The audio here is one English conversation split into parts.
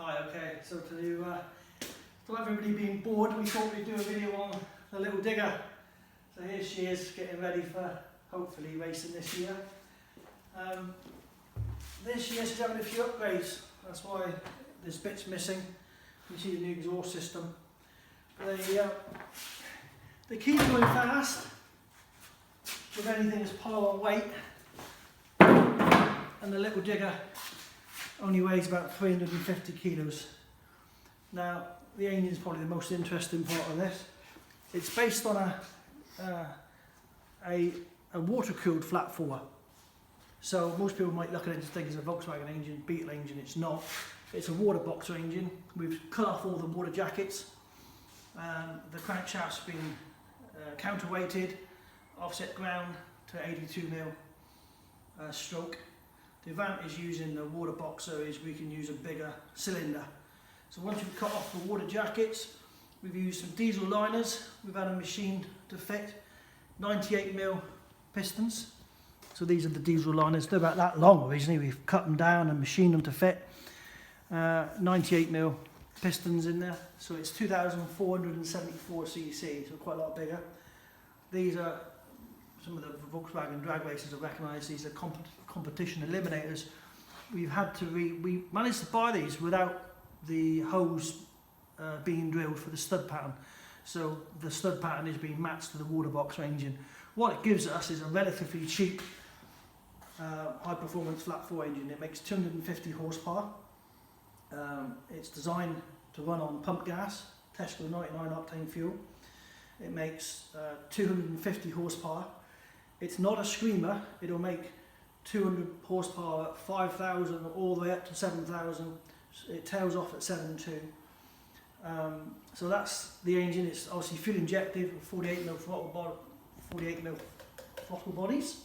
Hi, okay, so to everybody being bored, we thought we'd do a video on the little digger. So here she is, getting ready for hopefully racing this year. This year she's having a few upgrades, that's why there's bits missing. You see the new exhaust system. The key to going fast with anything that's power and weight, and the little digger only weighs about 350 kilos. Now the engine is probably the most interesting part of this. It's based on a water-cooled flat four. So most people might look at it and think it's a Volkswagen engine, Beetle engine. It's not. It's a water boxer engine. We've cut off all the water jackets. The crankshaft's been counterweighted, offset ground to 82mm stroke. The advantage using the water boxer is we can use a bigger cylinder. So once we've cut off the water jackets, we've used some diesel liners. We've had a machine to fit 98mm pistons. So these are the diesel liners. They're about that long originally. We've cut them down and machined them to fit. 98mm pistons in there. So it's 2,474 cc, so quite a lot bigger. These are some of the Volkswagen drag racers have recognised these are competition eliminators. We managed to buy these without the hose being drilled for the stud pattern. So the stud pattern is being matched to the water boxer engine. What it gives us is a relatively cheap high performance flat four engine. It makes 250 horsepower. It's designed to run on pump gas, Tesco 99 octane fuel. It makes 250 horsepower. It's not a screamer. It'll make 200 horsepower at 5,000 all the way up to 7,000. It tails off at 7.2. So that's the engine. It's obviously fuel injected with 48mm throttle bodies.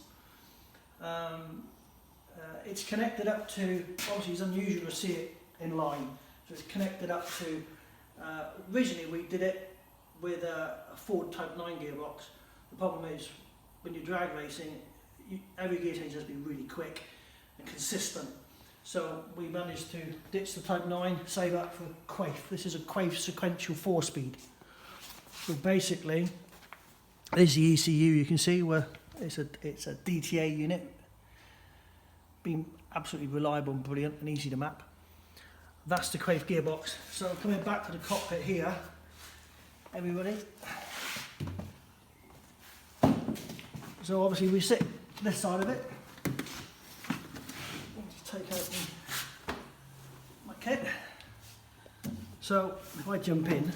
It's connected up to, obviously it's unusual to see it in line, so it's connected up to, originally we did it with a Ford Type 9 gearbox. The problem is when you're drag racing, every gear change has to be really quick and consistent. So we managed to ditch the Type 9, save up for Quaife. This is a Quaife sequential 4-speed. So basically, this is the ECU. You can see where it's a DTA unit, being absolutely reliable and brilliant and easy to map. That's the Quaife gearbox. So coming back to the cockpit here, everybody. So obviously we sit this side of it. Just take out my kit. So if I jump in,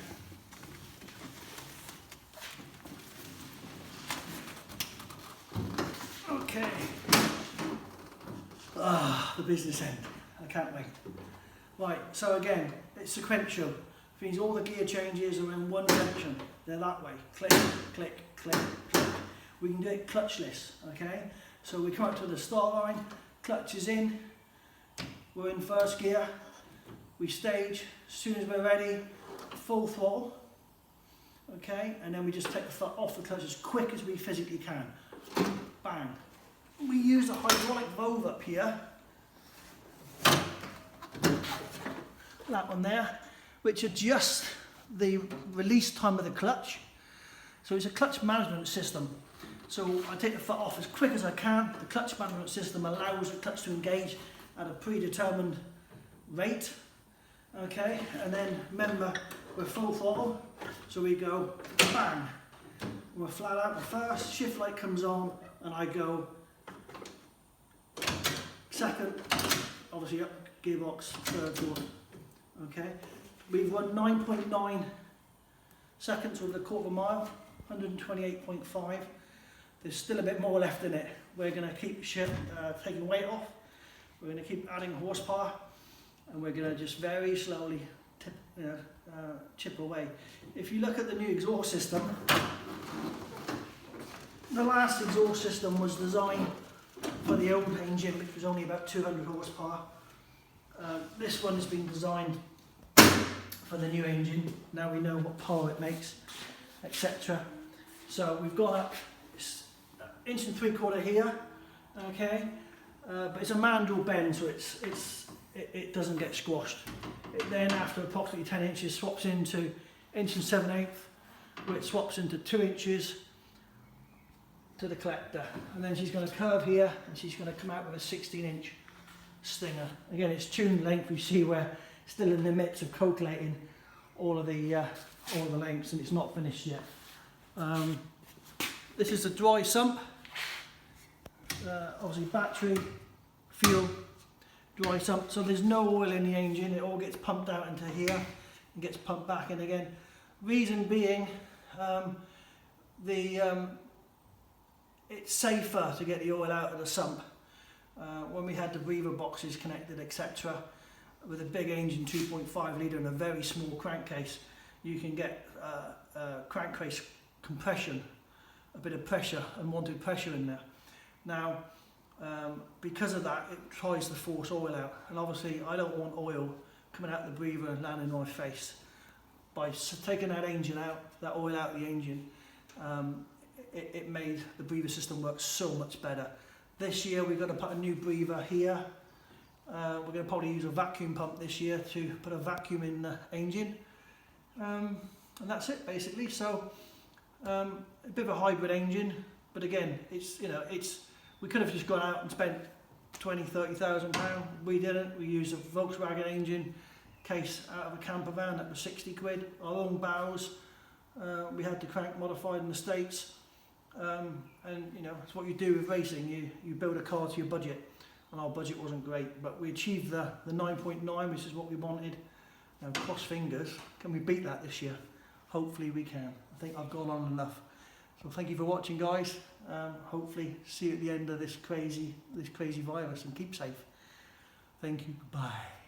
okay. The business end. I can't wait. Right, so again, it's sequential. It means all the gear changes are in one direction. They're that way. Click, click, click, click. We can do it clutchless, okay? So we come up to the start line, clutch is in, we're in first gear, we stage, as soon as we're ready, full throttle, okay? And then we just take the foot off the clutch as quick as we physically can. Bang. We use a hydraulic valve up here, that one there, which adjusts the release time of the clutch. So it's a clutch management system. So I take the foot off as quick as I can. The clutch management system allows the clutch to engage at a predetermined rate. Okay, and then remember we're full throttle, so we go bang. We're flat out the first, shift light comes on, and I go second, obviously up gearbox, third door. Okay, we've run 9.9 seconds with a quarter of a mile, 128.5. There's still a bit more left in it. We're going to keep taking weight off. We're going to keep adding horsepower, and we're going to just very slowly chip away. If you look at the new exhaust system, the last exhaust system was designed for the old engine, which was only about 200 horsepower. This one has been designed for the new engine. Now we know what power it makes, etc. So we've gone up 1.75 inches here, okay, but it's a mandrel bend, so it doesn't get squashed. It then, after approximately 10 inches, swaps into 1 7/8, where it swaps into 2 inches to the collector. And then she's going to curve here, and she's going to come out with a 16-inch stinger. Again, it's tuned length. You see we're still in the midst of calculating all of the lengths, and it's not finished yet. This is the dry sump. Obviously battery, fuel, dry sump. So there's no oil in the engine. It all gets pumped out into here and gets pumped back in again. Reason being, it's safer to get the oil out of the sump. When we had the breather boxes connected, etc., with a big engine, 2.5 litre, and a very small crankcase, you can get crankcase compression, a bit of pressure, unwanted pressure in there. Now, because of that, it tries to force oil out, and obviously I don't want oil coming out the breather and landing on my face. By taking that engine out, that oil out of the engine, it made the breather system work so much better. This year we're going to put a new breather here. We're going to probably use a vacuum pump this year to put a vacuum in the engine, and that's it basically. So a bit of a hybrid engine, but again, we could have just gone out and spent 20,000–30,000 pounds. We didn't. We used a Volkswagen engine case out of a camper van that was 60 quid. Our own bows. We had the crank modified in the States, and it's what you do with racing. You build a car to your budget, and our budget wasn't great, but we achieved the 9.9, which is what we wanted. Now, cross fingers, can we beat that this year? Hopefully we can. I think I've gone on enough. So thank you for watching, guys. Hopefully see you at the end of this crazy virus, and keep safe. Thank you. Bye.